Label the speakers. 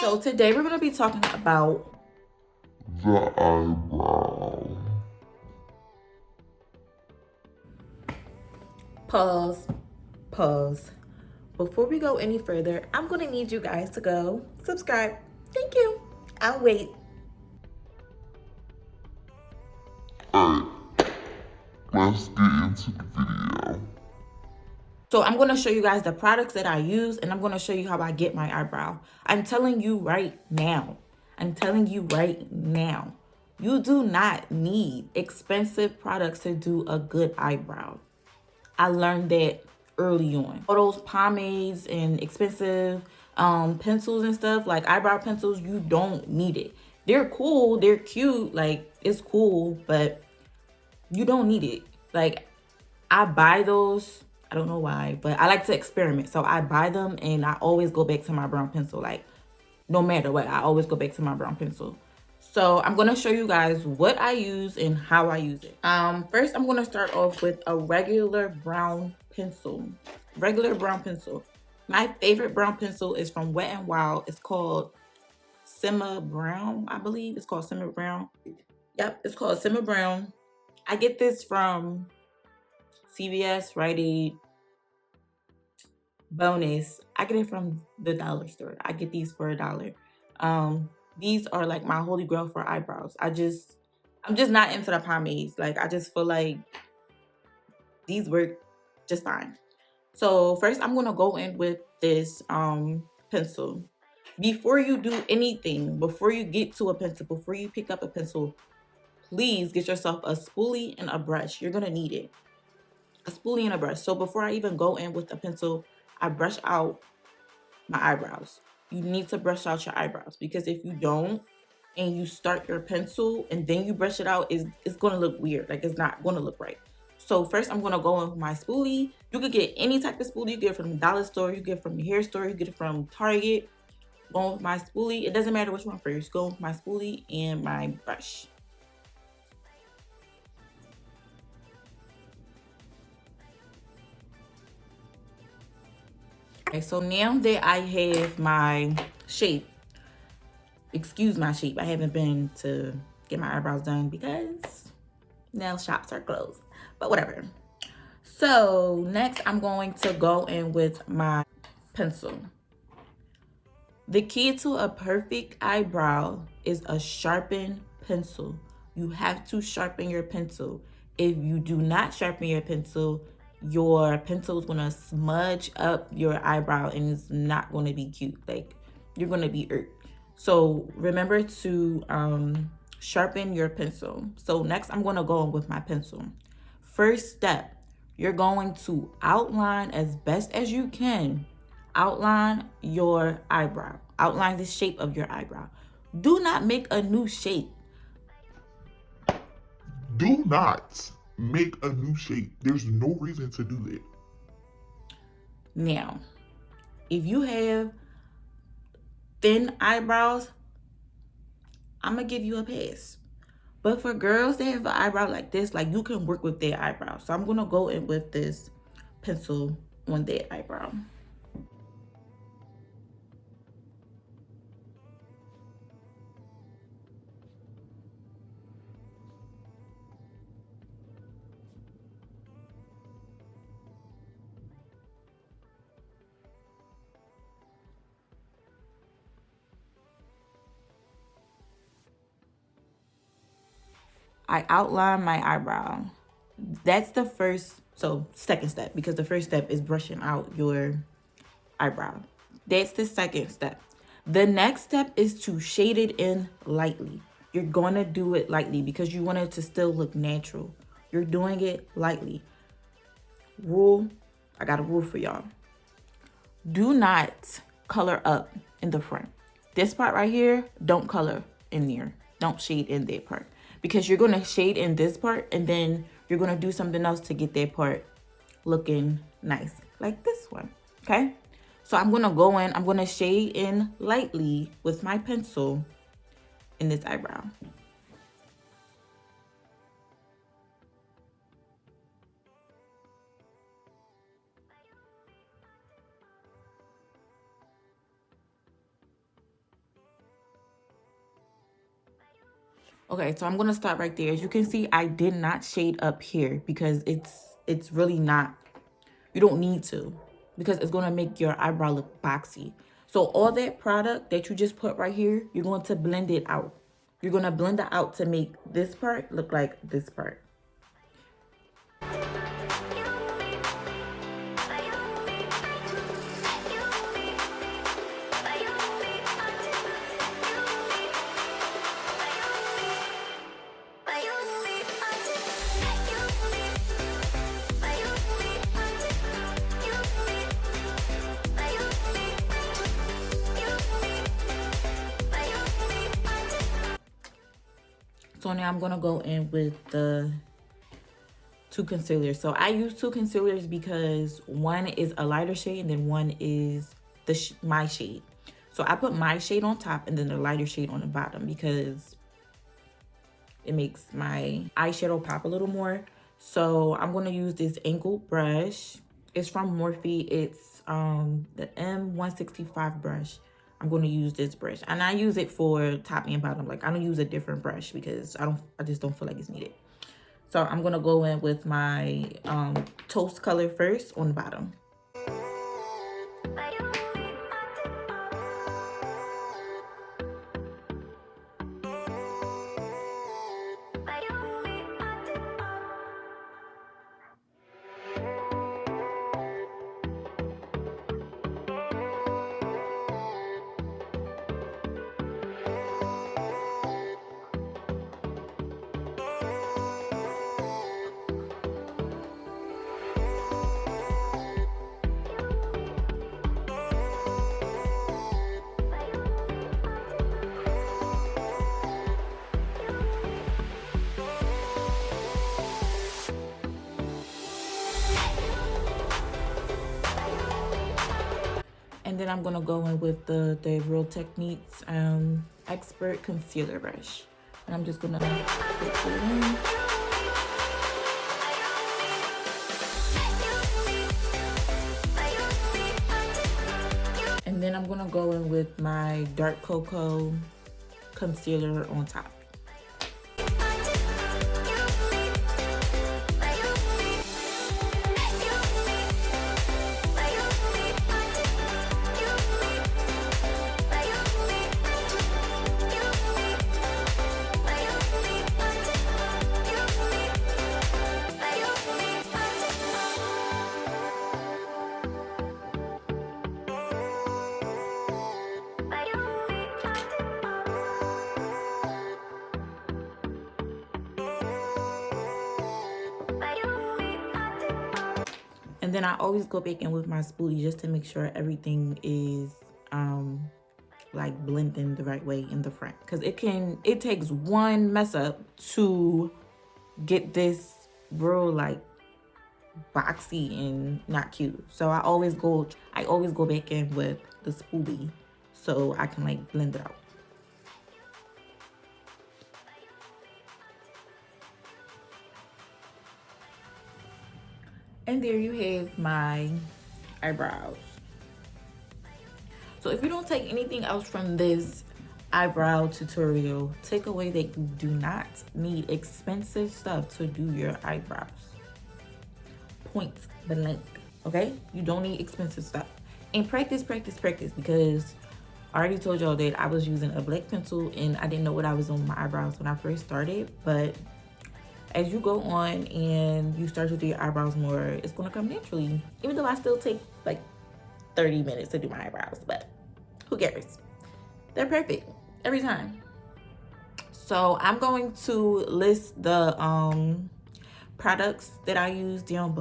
Speaker 1: So today we're going to be talking about
Speaker 2: the eyebrow.
Speaker 1: pause. Before we go any further, I'm going to need you guys to go subscribe. Thank you. I'll wait.
Speaker 2: Alright, let's get into the video.
Speaker 1: So I'm going to show you guys the products that I use, and I'm going to show you how I get my eyebrow. I'm telling you right now. You do not need expensive products to do a good eyebrow. I learned that early on. All those pomades and expensive pencils and stuff, like eyebrow pencils, you don't need it. They're cool, they're cute, like it's cool, but you don't need it. Like I buy those, I don't know why, but I like to experiment. So I buy them and I always go back to my brown pencil. Like no matter what, I always go back to my brown pencil. So I'm going to show you guys what I use and how I use it. First, I'm going to start off with a regular brown pencil. My favorite brown pencil is from Wet n Wild. It's called Simma Brown, I believe. It's called Simma Brown. Yep, it's called Simma Brown. I get this from CVS, Rite Aid, Bonus. I get it from the dollar store. I get these for $1. These are like my holy grail for eyebrows. I'm just not into the pomades. Like I just feel like these work just fine. So first I'm gonna go in with this pencil. Before you do anything, before you get to a pencil, before you pick up a pencil, please get yourself a spoolie and a brush. You're gonna need it. A spoolie and a brush. So before I even go in with a pencil, I brush out my eyebrows. You need to brush out your eyebrows, because if you don't and you start your pencil and then you brush it out, it's going to look weird. Like it's not going to look right. So first I'm going to go in with my spoolie. You could get any type of spoolie. You get it from the dollar store, you get it from the hair store, you get it from Target. Go with my spoolie. It doesn't matter which one first. Go with my spoolie and my brush. Okay, so now that I have my shape, excuse my shape, I haven't been to get my eyebrows done because nail shops are closed, but whatever. So next I'm going to go in with my pencil. The key to a perfect eyebrow is a sharpened pencil. You have to sharpen your pencil. If you do not sharpen your pencil is gonna smudge up your eyebrow and it's not gonna be cute. Like you're gonna be irked. So remember to sharpen your pencil. So next I'm gonna go in with my pencil. First step, you're going to outline as best as you can. Outline your eyebrow. Outline the shape of your eyebrow. Do not make a new shape.
Speaker 2: Do not make a new shape. There's no reason to do that.
Speaker 1: Now, if you have thin eyebrows, I'm going to give you a pass. But for girls that have an eyebrow like this, like you can work with their eyebrow. So I'm going to go in with this pencil on their eyebrow. I outline my eyebrow. That's the second step, because the first step is brushing out your eyebrow. That's the second step. The next step is to shade it in lightly. You're going to do it lightly because you want it to still look natural. You're doing it lightly. I got a rule for y'all. Do not color up in the front. This part right here, don't color in there. Don't shade in that part, because you're going to shade in this part and then you're going to do something else to get that part looking nice, like this one. Okay, so I'm going to go in, I'm going to shade in lightly with my pencil in this eyebrow. Okay, so I'm gonna start right there. As you can see, I did not shade up here because it's really not, you don't need to, because it's gonna make your eyebrow look boxy. So all that product that you just put right here, you're going to blend it out. You're gonna blend it out to make this part look like this part. So now I'm gonna go in with the two concealers. So I use two concealers because one is a lighter shade and then one is my shade. So I put my shade on top and then the lighter shade on the bottom because it makes my eyeshadow pop a little more. So I'm gonna use this angled brush. It's from Morphe. It's the M165 brush. I'm going to use this brush, and I use it for top and bottom. Like I don't use a different brush because I just don't feel like it's needed. So I'm going to go in with my toast color first on the bottom. And then I'm gonna go in with the Real Techniques Expert Concealer Brush. And I'm just gonna put it in. And then I'm gonna go in with my Dark Cocoa Concealer on top. And then I always go back in with my spoolie just to make sure everything is like blending the right way in the front, because it takes one mess up to get this real like boxy and not cute. So I always go back in with the spoolie so I can like blend it out. And there you have my eyebrows. So if you don't take anything else from this eyebrow tutorial, take away that you do not need expensive stuff to do your eyebrows. Point blank, okay? You don't need expensive stuff. And practice, because I already told y'all that I was using a black pencil and I didn't know what I was doing with my eyebrows when I first started. But as you go on and you start to do your eyebrows more, it's gonna come naturally. Even though I still take like 30 minutes to do my eyebrows, but who cares? They're perfect every time. So I'm going to list the products that I use down below.